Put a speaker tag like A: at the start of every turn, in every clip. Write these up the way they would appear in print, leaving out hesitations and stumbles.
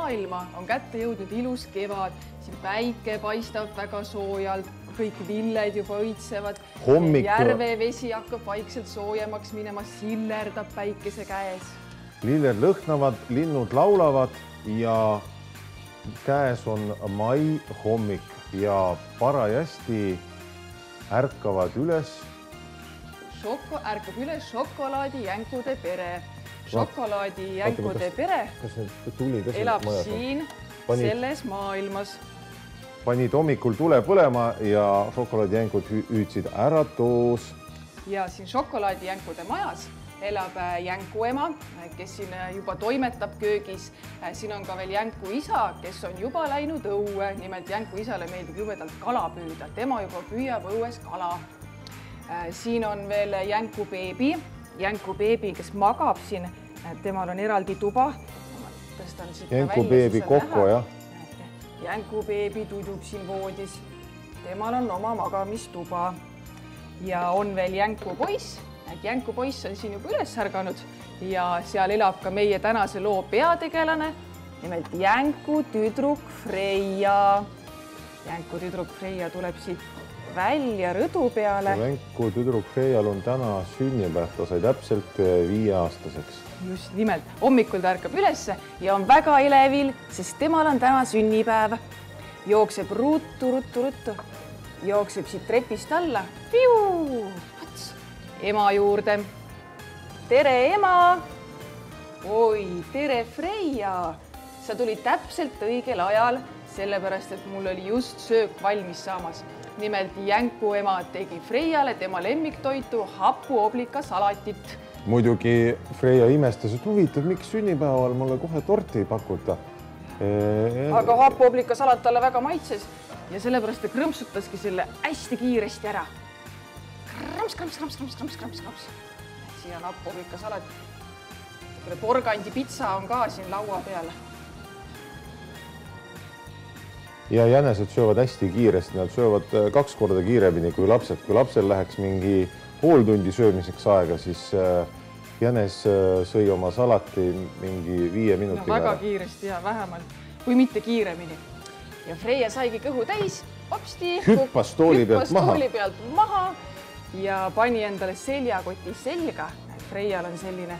A: maailma on kätte jõudnud ilus kevad. Siin päike paistab väga soojalt, kõik lilled juba õitsevad. Järvevesi hakkab vaikselt soojemaks minema, sillerdab päikese käes.
B: Lilled lõhnavad, linnud laulavad ja käes on mai hommik ja parajasti ärkavad üles.
A: Ärkab üles šokolaadijänkude pere. Šokolaadijänkude pere elab siin selles maailmas.
B: Panid hommikul tule põlema ja šokolaadijänkud hüüdsid äratus.
A: Ja siin šokolaadijänkude majas elab jänkuema, kes siin juba toimetab köögis. Siin on ka veel jänku isa, kes on juba läinud õue. Nimelt jänku isale meeldib jubedalt kala püüda. Tema juba püüab õues kala. Siin on veel jänku beebi, kes magab siin. Temal on eraldi tuba.
B: Jänku beebi kokko, jah?
A: Jänku beebi tudub siin voodis. Temal on oma magamistuba. Ja on veel jänku poiss. Jänku poiss on siin juba üles ärganud ja seal elab ka meie tänase loo peategelane. Nimelt jänku tüdruk Freia. Jänku tüdruk Freia tuleb siit välja rõdu peale.
B: Jänku tüdruk Freial on täna sünnipäev, ta sai täpselt 5-aastaseks.
A: Just nimelt, hommikul ta ärkab ülesse ja on väga elevil, sest temal on täna sünnipäev. Jookseb ruttu, jookseb siit trepist alla. Ema juurde. Tere, ema! Oi, tere, Freia! Sa tulid täpselt õigel ajal, sellepärast, et mul oli just söök valmis saamas. Nimelt jänku ema tegi Freiale tema lemmiktoitu hapuoblika salatit.
B: Muidugi Freia imestas, et huvitav, miks sünnipäeval mulle kohe torti ei pakuta.
A: Aga hapuoblika salat talle väga maitses ja sellepärast ta krõmpsutaski selle hästi kiiresti ära. Krams. Siin on hapuoblika salat. Porgandi pitsa on ka siin laua peal.
B: Ja jänesed söövad hästi kiiresti, nad söövad 2 korda kiiremini kui lapsed. Kui lapsel läheks mingi pool tundi söömiseks aega, siis jänes sõi oma salati mingi 5 minutiga.
A: Väga kiiresti ja vähemalt, kui mitte kiiremini. Ja Freia saigi kõhu täis, hopsti,
B: hüppas tooli pealt
A: maha ja pani endale seljakoti selga. Freial on selline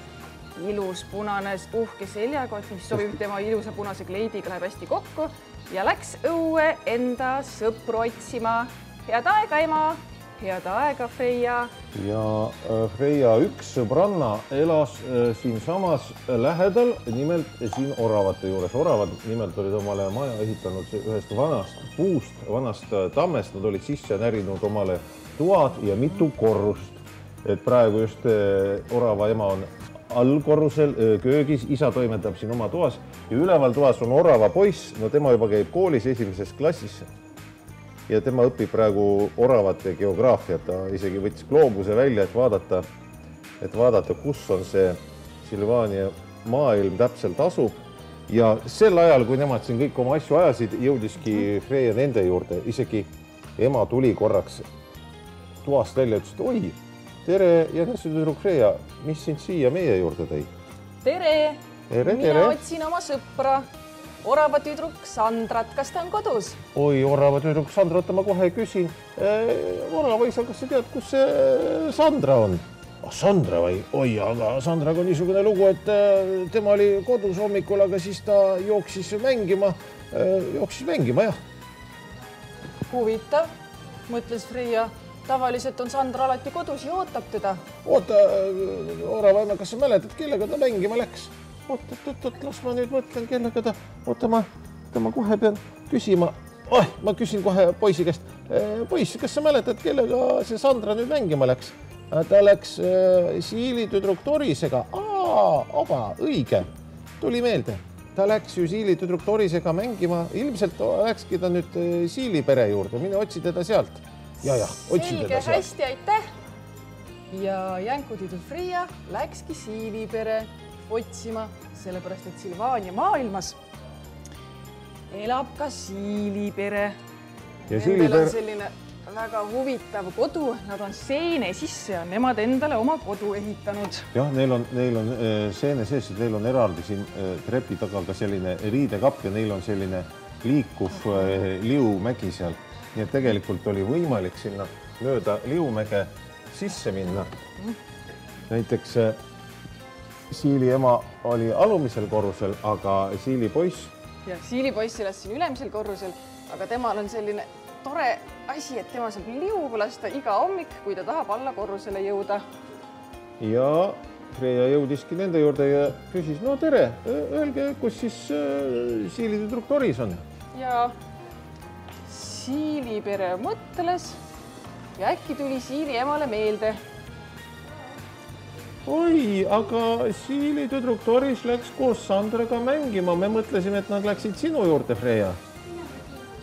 A: ilus punane uhke seljakott, mis sobib tema ilusa punase kleidiga, läheb hästi kokku. Ja läks õue enda sõpru otsima. Head aega, ema! Head aega, Freia!
B: Ja Freia üks sõbranna elas siin samas lähedal, nimelt siin oravate juures. Oravad nimelt olid omale maja ehitanud ühest vanast puust, vanast tammest. Nad olid sisse närinud omale toad ja mitu korrust. Et praegu just orava ema on allkorrusel köögis, isa toimetab siin oma toas ja üleval toas on orava poiss, no tema juba käib koolis 1. klassis ja tema õpib praegu oravate geograafiat, ta isegi võttis gloobuse välja, et vaadata, kus on see Silvania maailm täpselt asub ja sel ajal, kui nemad siin kõik oma asju ajasid, jõudiski Freia nende juurde, isegi ema tuli korraks toast välja, ütles, et oi, tere, jänese tüdruk Freia, mis sind siia meie juurde tõi?
A: Tere! Mina otsin oma sõpra, orava tüdruk Sandrat. Kas ta on kodus?
B: Oi, orava tüdruk Sandra, ma kohe küsin. Orava isa, kas sa tead, kus see Sandra on? Sandra või? Oi, aga Sandraga on niisugune lugu, et tema oli kodus hommikul, aga siis ta jooksis mängima, jah.
A: Huvitav, mõtles Freia. Tavaliselt on Sandra alati kodus ja ootab teda.
B: Oota, orava ema, kas sa mäletad, kellega ta mängima läks? Oot, las ma nüüd mõtlen, kellega ta... Oota, ma kohe pean küsima. Ma küsin kohe poisi käest. Poiss, kas sa mäletad, kellega see Sandra nüüd mängima läks? Ta läks Siili tüdruk Torisega. Oba, õige. Tuli meelde. Ta läks ju Siili tüdruk Torisega mängima. Ilmselt läkski ta nüüd Siili pere juurde. Mine otsi teda sealt. Ja, otsi teda sealt.
A: Hästi, aitäh. Ja jänkutüdruk Freia läkski Siili pere otsima, sellepärast, et Silvania maailmas elab ka Siili pere.
B: Ja Siili pere...
A: Selline väga huvitav kodu, nad on seene sisse ja nemad endale oma kodu ehitanud.
B: Jah, neil on seene sees, neil on eraldi siin trepi taga ka selline riidekapp ja neil on selline liikuv liumägi seal. Nii et tegelikult oli võimalik sinna mööda liumäge sisse minna. Näiteks Siili ema oli alumisel korrusel, aga Siili poiss.
A: Ja Siili poiss elas siin ülemisel korrusel, aga temal on selline tore asi, et tema saab liugu lasta iga hommik, kui ta tahab alla korrusele jõuda.
B: Ja Freja jõudiski nende juurde ja küsis, no tere, öelge, kus siis Siili tüdruk Doris on?
A: Ja Siili pere mõtles ja äkki tuli Siili emale meelde.
B: Oi, aga Siili tüdruk Doris läks koos Sandraga mängima. Me mõtlesime, et nad läksid sinu juurde, Freja.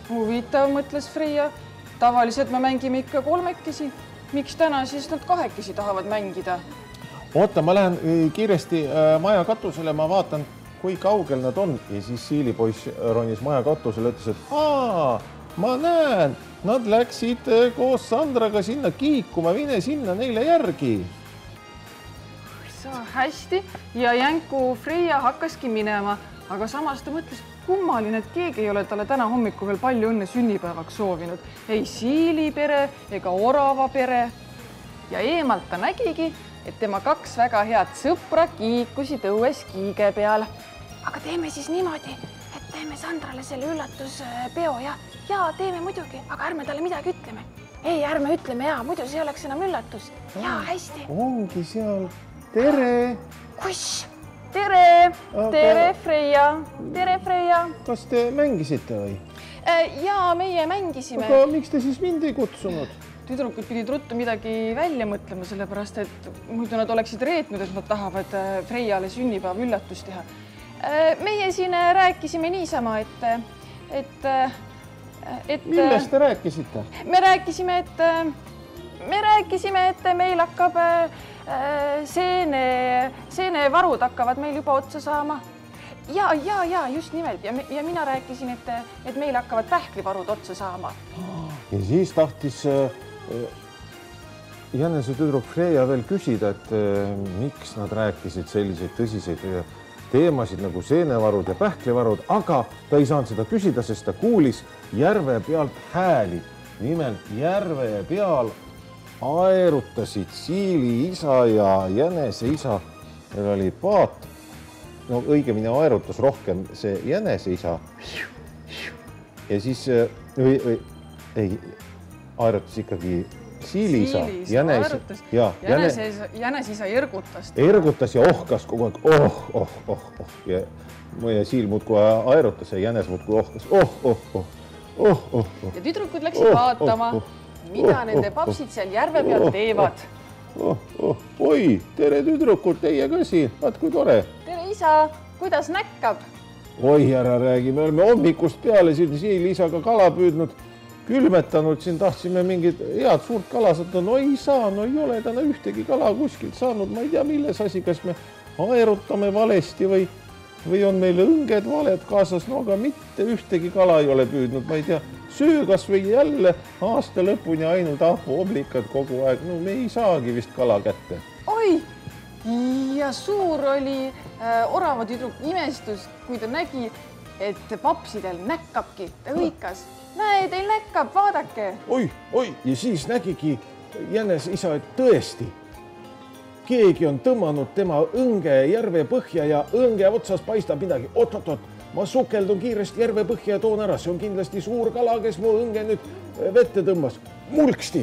A: Huvitav, mõtles Freja. Tavaliselt me mängime ikka kolmekesi. Miks täna siis nad kahekesi tahavad mängida?
B: Oota, ma lähen kiiresti maja katusele, ma vaatan, kui kaugel nad on. Ja siis Siili poiss ronis maja katusele, ütles, et ma näen, nad läksid koos Sandraga sinna kiikuma, mine sinna neile järgi.
A: Hästi ja jänku Freja hakkaski minema, aga samas ta mõtles, kummaline, et keegi ei ole talle täna hommikul veel palju õnne sünnipäevaks soovinud. Ei Siili pere ega Orava pere. Ja eemalt ta nägigi, et tema kaks väga head sõpra kiikusid õues kiige peal. Aga teeme siis niimoodi, et teeme Sandrale selle üllatuspeo ja teeme muidugi, aga ärme talle midagi ütleme. Ei, ärme ütleme muidu see oleks enam üllatus. Ja hästi.
B: Ongi seal. Tere!
A: Kus? Tere! Tere, Freja! Tere, Freja!
B: Kas te mängisite või?
A: Jaa, meie mängisime.
B: Aga miks te siis mind ei kutsunud?
A: Tüdrukud pidid ruttu midagi välja mõtlema, sellepärast, et muidu nad oleksid reetnud, et nad tahavad Frejale sünnipäeva üllatust teha. Meie siin rääkisime niisama, et...
B: Millest te rääkisite?
A: Me rääkisime, et meil hakkab seenevarud hakkavad meil juba otsa saama. Ja, just nimelt. Ja mina rääkisin, et meil hakkavad pähklivarud otsa saama.
B: Ja siis tahtis Jänese tüdruk Freja veel küsida, et miks nad rääkisid selliseid tõsiseid teemasid nagu seenevarud ja pähklivarud, aga ta ei saanud seda küsida, sest ta kuulis järve pealt hääli. Nimelt järve peal aerutasid Siili isa ja Jänese isa. Neil oli paat. No õigemini aerutas rohkem see Jänese isa. Ja siis, aerutas ikkagi Siili isa.
A: Jänese isa ergutas.
B: Ergutas ja ohkas kogu aeg. Ja Siil muudkui aerutas ja Jänes muudkui ohkas.
A: Ja tüdrukud läksid vaatama, mida nende papsid seal järve peal teevad.
B: Oi, tere tüdrukud, teie ka siin. Vaat kui tore.
A: Tere isa, kuidas näkkab?
B: Oi, ära räägi, me oleme hommikust peale siin Siili isaga kala püüdnud, külmetanud, siin tahtsime mingid head suurt kala saada. No ei saa, no ei ole täna ühtegi kala kuskilt saanud. Ma ei tea, milles asi, kas me aerutame valesti või on meil õnged valed kaasas. No aga mitte ühtegi kala ei ole püüdnud, ma ei tea. Söö kas või jälle aasta lõpuni ainult oblikad kogu aeg. No me ei saagi vist kala kätte.
A: Oi, ja suur oli Orava tüdruk imestus, kui ta nägi, et papsidel näkkabki. Ta hõikas. Näe, teil näkkab, vaadake.
B: Oi, ja siis nägigi Jänese isa, et tõesti. Keegi on tõmmanud tema õnge järve põhja ja õnge otsas paistab midagi. Oot. Ma sukeldun kiiresti järve põhja ja toon ära. See on kindlasti suur kala, kes mu õnge nüüd vette tõmbas. Mulksti!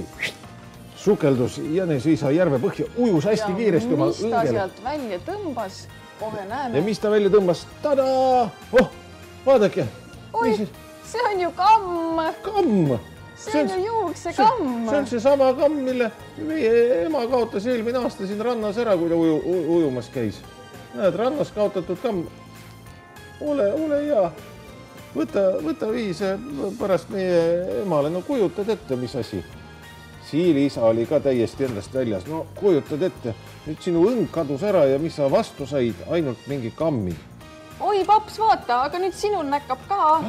B: Sukeldus Jänese isa järve põhja, ujus hästi kiiresti oma õngele.
A: Ja mis ta sealt välja tõmbas? Kohe näeme.
B: Ja mis ta välja tõmbas? Tada! Vaadake!
A: Oi, see on ju kamm!
B: Kamm!
A: See on ju juuksekamm!
B: See on see sama kamm, mille meie ema kaotas eelmine aasta siin rannas ära, kui ta ujumas käis. Näed, rannas kaotatud kamm. Ole hea. Võta viis pärast meie emale. No kujutad ette, mis asi. Siili isa oli ka täiesti endast väljas. No kujutad ette. Nüüd sinu õng kadus ära ja mis sa vastu said? Ainult mingi kammi.
A: oi paps, vaata, aga nüüd sinul näkkab ka.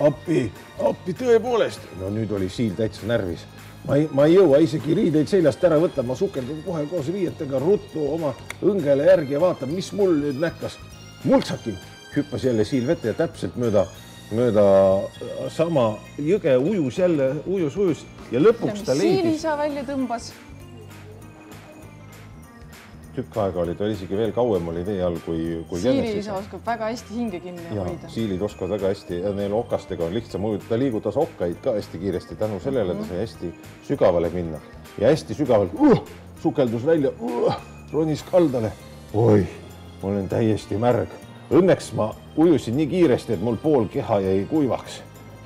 B: Appi tõepoolest. No nüüd oli Siil täitsa närvis. Ma ei jõua isegi riideid seljast ära võtta, ma sukeldun kohe koos riietega ruttu oma õngele järgi ja vaatan, mis mul nüüd näkkas. Multsakin hüppas jälle Siil vette ja täpselt mööda sama jõge ujus ja lõpuks ta leidis.
A: Siilisa välja tõmbas.
B: Tükk aega oli, ta oli isegi veel kauem oli vee all kui
A: Siilisa oskab väga hästi hinge kinni hoida.
B: Siilid oskavad väga hästi ja neil okastega on lihtsam mõjuda. Ta liigutas okkaid ka hästi kiiresti, tänu sellele ta sai hästi sügavale minna. Ja hästi sügavalt sukeldus välja, ronis kaldale. Oi, ma olen täiesti märg. Õnneks ma ujusin nii kiiresti, et mul pool keha jäi kuivaks.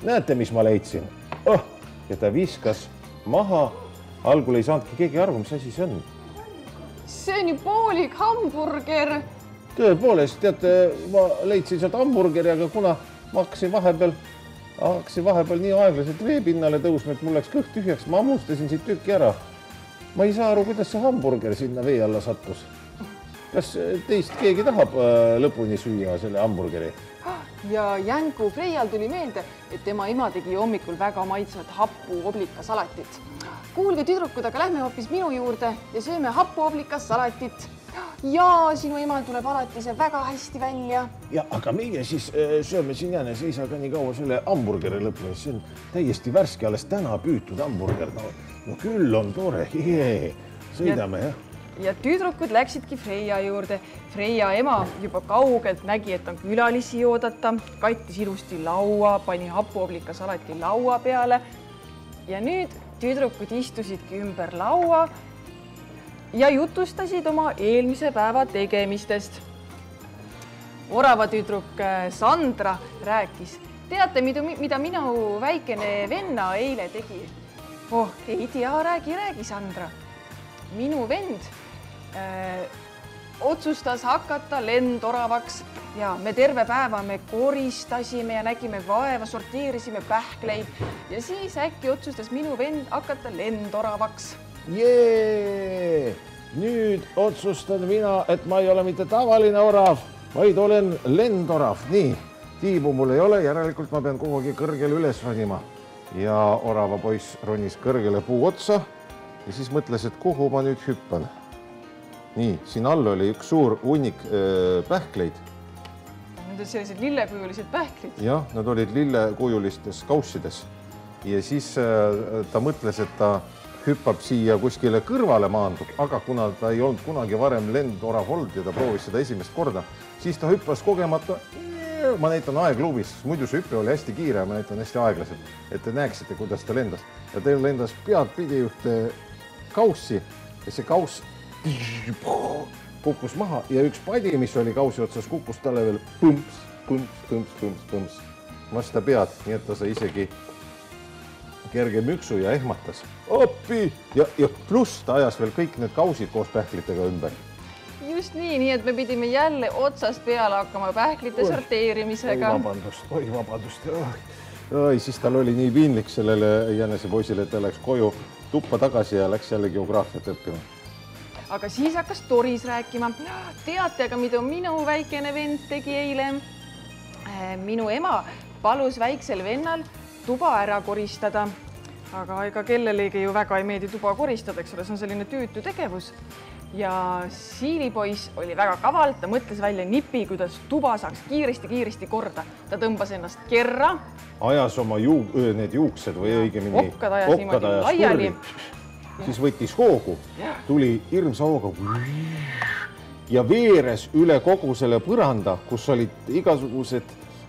B: Näete, mis ma leidsin? Ja ta viskas maha. Algul ei saanudki keegi aru, mis asi see on.
A: See on ju poolik hamburger.
B: Tõepoolest, teate, ma leidsin sealt hamburgeri, aga kuna ma hakkasin vahepeal nii aeglaselt veepinnale tõusma, et mul läks kõht tühjaks, ma ammustasin siit tükki ära. Ma ei saa aru, kuidas see hamburger sinna vee alla sattus. Kas teist keegi tahab lõpuni süüa selle hamburgeri?
A: Ja Jänku Freial tuli meelde, et tema ema tegi hommikul väga maitsvat happu oblikasalatit. Kuulge tüdrukud, aga lähme hoopis minu juurde ja sööme happu oblikasalatit. Ja sinu ema tuleb alati see väga hästi välja.
B: Ja, aga meie siis sööme siin jäänes, ei saa ka nii kaua selle hamburgeri lõpuni. See on täiesti värske, alles täna püütud hamburger. No küll on tore. Sõidame, jah.
A: Ja tüdrukud läksidki Freia juurde. Freia ema juba kaugelt nägi, et on külalisi oodata. Kattis ilusti laua, pani hapuoblikasalati laua peale. Ja nüüd tüdrukud istusidki ümber laua ja jutustasid oma eelmise päeva tegemistest. Orava tüdruk Sandra rääkis, teate, mida minu väikene venna eile tegi? Ei tea, räägi, Sandra. Minu vend otsustas hakata lendoravaks ja me terve päeva me koristasime ja nägime vaeva, sorteerisime pähkleid ja siis äkki otsustas minu vend hakata lendoravaks.
B: Jee! Nüüd otsustan mina, et ma ei ole mitte tavaline orav, vaid olen lendorav. Nii, tiibu mul ei ole, järelikult ma pean kuhugi kõrgele üles ronima. Ja orava poiss ronis kõrgele puu otsa ja siis mõtles, et kuhu ma nüüd hüppan. Nii, siin all oli üks suur hunnik pähkleid.
A: Need on sellised lillekujulised pähklid.
B: Jah, nad olid lillekujulistes kaussides. Ja siis ta mõtles, et ta hüppab siia kuskile kõrvale maandub, aga kuna ta ei olnud kunagi varem lendorav olnud ja ta proovis seda esimest korda, siis ta hüppas kogemata. Ma näitan aegluubis, muidu see hüppe oli hästi kiire, ma näitan hästi aeglaselt, et te näeksite, kuidas ta lendas. Ja ta lendas pead pidi ühte kaussi ja see kauss kukkus maha ja üks padi, mis oli kaussi otsas, kukkus talle veel põmps vastu pead, nii et ta sai isegi kerge müksu ja ehmatas. Oppi! Ja pluss ta ajas veel kõik need kausid koos pähklitega ümber.
A: Just nii, et me pidime jälle otsast peale hakkama pähklite sorteerimisega.
B: Oi, vabandust. Siis tal oli nii piinlik sellele jänese poisile, et ta läks koju tuppa tagasi ja läks jälle geograafiat õppima.
A: Aga siis hakkas Doris rääkima. Teate, aga mida minu väikene vend tegi eile? Minu ema palus väiksel vennal tuba ära koristada. Aga ega kellelegi ju väga ei meeldi tuba koristada, eks ole, see on selline tüütu tegevus. Ja Siilipoiss oli väga kaval, ta mõtles välja nipi, kuidas tuba saaks kiiresti korda. Ta tõmbas ennast kerra.
B: Ajas oma need juuksed või õigemini
A: okkad ajas niimoodi laiali.
B: Siis võttis hoogu, tuli hirmsa hooga ja veeres üle kogu selle põranda, kus olid igasugused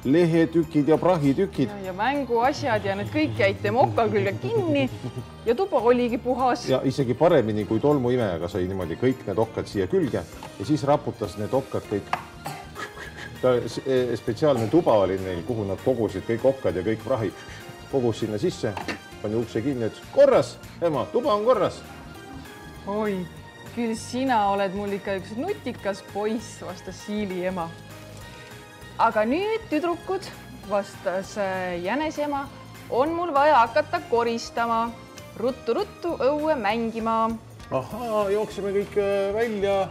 B: lehetükid ja prahitükid.
A: Ja mänguasjad ja need kõik jäid tema okka külge kinni ja tuba oligi puhas.
B: Ja isegi paremini kui tolmuimejaga sai niimoodi kõik need okkad siia külge ja siis raputas need okkad kõik. Spetsiaalne tuba oli neil, kuhu nad kogusid kõik okkad ja kõik prahi. Kogus sinna sisse, pani ukse kinni, et korras, ema, tuba on korras.
A: Oi, küll sina oled mul ikka üks nutikas poiss, vastas Siili ema. Aga nüüd, tüdrukud, vastas jänese ema, on mul vaja hakata koristama. Ruttu õue mängima.
B: Ahaa, jooksime kõik välja.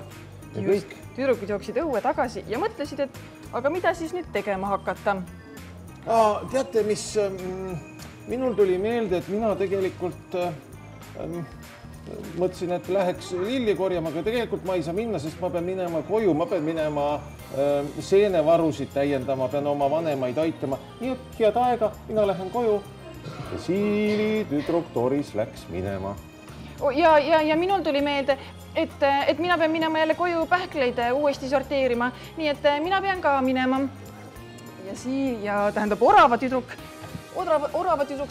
A: Tüdrukud jooksid õue tagasi ja mõtlesid, et aga mida siis nüüd tegema hakata?
B: Teate, mis minul tuli meelde, et mina tegelikult mõtlesin, et läheks lilli korjama, aga tegelikult ma ei saa minna, sest ma pean minema koju, ma pean minema seenevarusid täiendama, pean oma vanemaid aitama. Nii et head aega, mina lähen koju. Ja Siili tüdruk Doris läks minema.
A: Ja minul tuli meelde, et mina pean minema jälle koju pähkleid uuesti sorteerima, nii et mina pean ka minema. Ja tähendab orava tüdruk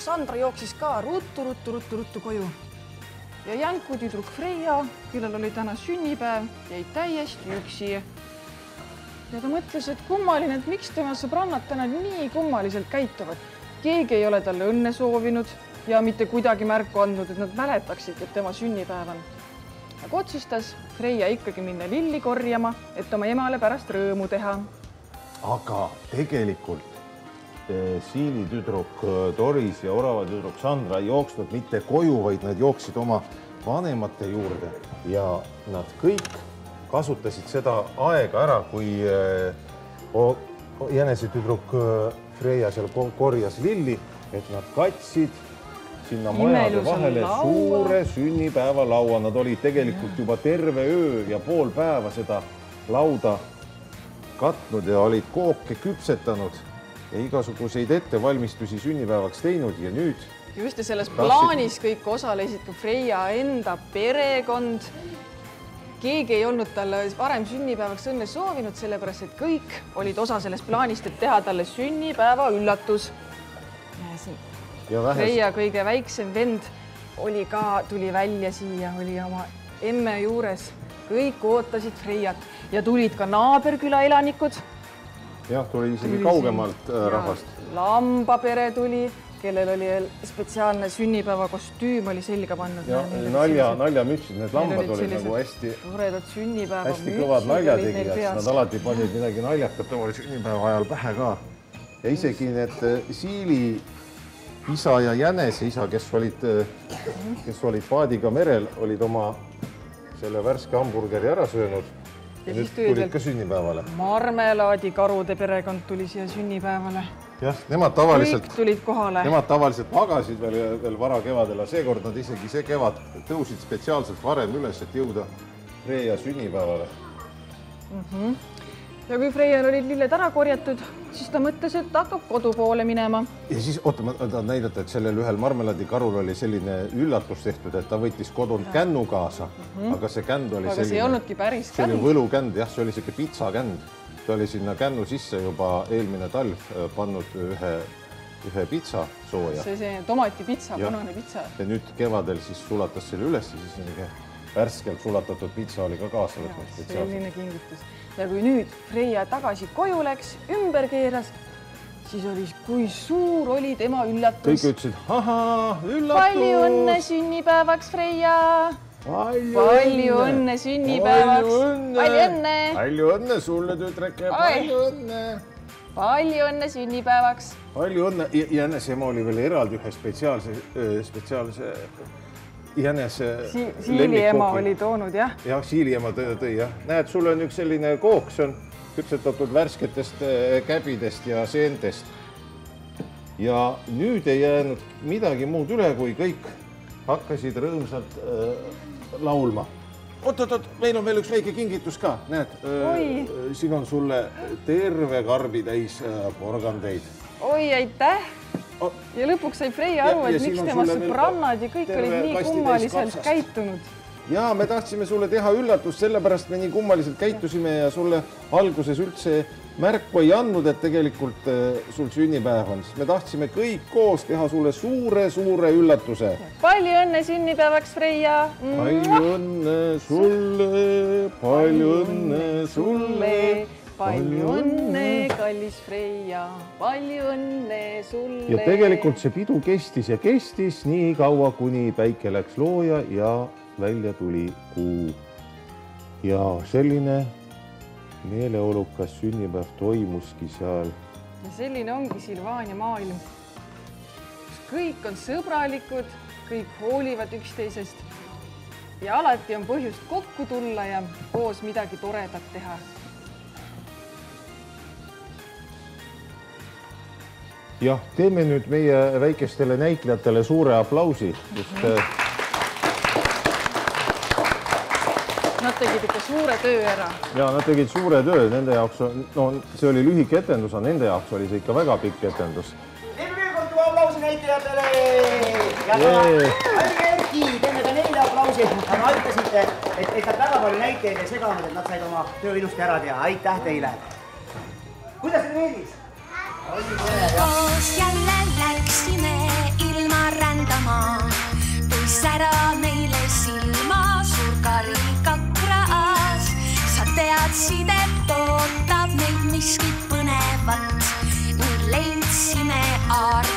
A: Sandra jooksis ka ruttu koju. Ja jänku tüdruk Freia, kellel oli täna sünnipäev, jäi täiesti üksi. Ja ta mõtles, et kummaline, et miks tema sõbrannad täna nii kummaliselt käituvad. Keegi ei ole talle õnne soovinud ja mitte kuidagi märku andnud, et nad mäletaksid, et tema sünnipäev on. Aga otsustas Freia ikkagi minna lilli korjama, et oma emale pärast rõõmu teha.
B: Aga tegelikult Siili tüdruk Doris ja orava tüdruk Sandra ei jooksnud mitte koju, vaid nad jooksid oma vanemate juurde ja nad kõik kasutasid seda aega ära, kui jänese tüdruk Freia seal korjas lilli, et nad katsid sinna majade vahele suure sünnipäevalaua. Nad olid tegelikult juba terve öö ja pool päeva seda lauda katnud ja olid kooke küpsetanud ja igasuguseid ettevalmistusi sünnipäevaks teinud ja nüüd...
A: Just ja selles plaanis kõik osalesid ka Freia enda perekond. Keegi ei olnud talle varem sünnipäevaks õnne soovinud, sellepärast, et kõik olid osa sellest plaanist, et teha talle sünnipäeva üllatus. Freia kõige väiksem vend tuli välja siia, oli oma emme juures. Kõik ootasid Freiat ja tulid ka naaberküla elanikud.
B: Jah, tuli isegi kaugemalt rahvast.
A: Lambapere tuli, kellel oli spetsiaalne sünnipäeva kostüüm, oli selga pannud.
B: Ja naljamütsid, need lambad olid nagu hästi kõvad naljategijad. Nad alati panid midagi naljakat oma sünnipäeva ajal pähe ka. Ja isegi need Siili isa ja Jänese isa, kes olid paadiga merel, olid oma selle värske hamburgeri ära söönud. Ja nüüd tulid ka sünnipäevale.
A: Marmelaadikarude perekond tuli siia sünnipäevale.
B: Jah, nemad tavaliselt magasid veel vara kevadel, aga seekord nad isegi see kevad tõusid spetsiaalselt varem üles, et jõuda Freia sünnipäevale.
A: Ja kui Freial olid lilled ära korjatud, siis ta mõtles, et hakkab kodu poole minema.
B: Ja siis, ma tahan näidata, et sellel ühel marmelaadikarul oli selline üllatus tehtud, et ta võttis kodunt kännu kaasa, aga see känd oli
A: aga see ei olnudki päris känd.
B: See oli võlukänd, jah, see oli selline pitsakänd. Ta oli sinna kännu sisse juba eelmine talv pannud ühe pitsa sooja.
A: See tomatipitsa, punane pitsa.
B: Ja nüüd kevadel siis sulatas selle üles ja siis värskelt sulatatud pitsa oli ka kaasa võtnud.
A: Selline kingitus. Ja kui nüüd Freia tagasi koju läks, ümber keeras, siis oli, kui suur oli tema üllatus.
B: Kõik ütlesid, üllatus!
A: Palju õnne sünnipäevaks, Freia! Palju õnne sünnipäevaks! Palju õnne!
B: Palju õnne sulle, tütreke! Palju õnne!
A: Palju õnne sünnipäevaks!
B: Palju õnne! Jänese ema oli veel eraldi ühe spetsiaalse Jänese
A: Siili ema oli toonud, jah?
B: Jah, Siili ema tõi, jah. Näed, sul on üks selline kook, see on küpsetatud värsketest käbidest ja seentest. Ja nüüd ei jäänud midagi muud üle, kui kõik hakkasid rõõmsalt laulma. Oot, meil on veel üks väike kingitus ka, näed. Siin on sulle terve karbi täis porgandeid.
A: Oi, aitäh! Ja lõpuks sai Freia aru, et miks tema sõbrannad ja kõik olid nii kummaliselt käitunud.
B: Ja me tahtsime sulle teha üllatust, sellepärast me nii kummaliselt käitusime ja sulle alguses üldse märku ei andnud, et tegelikult sul sünnipäev on. Me tahtsime kõik koos teha sulle suure üllatuse.
A: Palju õnne sünnipäevaks, Freia!
B: Palju õnne sulle, palju õnne sulle!
A: Palju õnne, kallis Freia, palju õnne sulle.
B: Ja tegelikult see pidu kestis ja kestis nii kaua, kuni päike läks looja ja välja tuli kuu. Ja selline meeleolukas sünnipäev toimuski seal.
A: Ja selline ongi Silvania maailm. Kõik on sõbralikud, kõik hoolivad üksteisest ja alati on põhjust kokku tulla ja koos midagi toredat teha.
B: jah, teeme nüüd meie väikestele näitlejatele suure aplausi.
A: Nad tegid ikka suure töö ära.
B: Ja nad tegid suure töö. Nende jaoks, no see oli lühike etendus, aga nende jaoks oli see ikka väga pikk etendus.
C: Teeme veel kord aplausi näitlejatele! Ja Alge Erki, teeme ka neile aplausi. Aga ütlesid, et nad väga palju näitlejaid ei seganud, et nad said oma töö ilusti ära teha. Aitäh teile! Kuidas teile meeldis?
D: Koos jälle läksime ilma rändama, kui sära meile silma suur karikakras. Sa teadsid, et ootab meid miskit põnevat, nüüd leidsime aar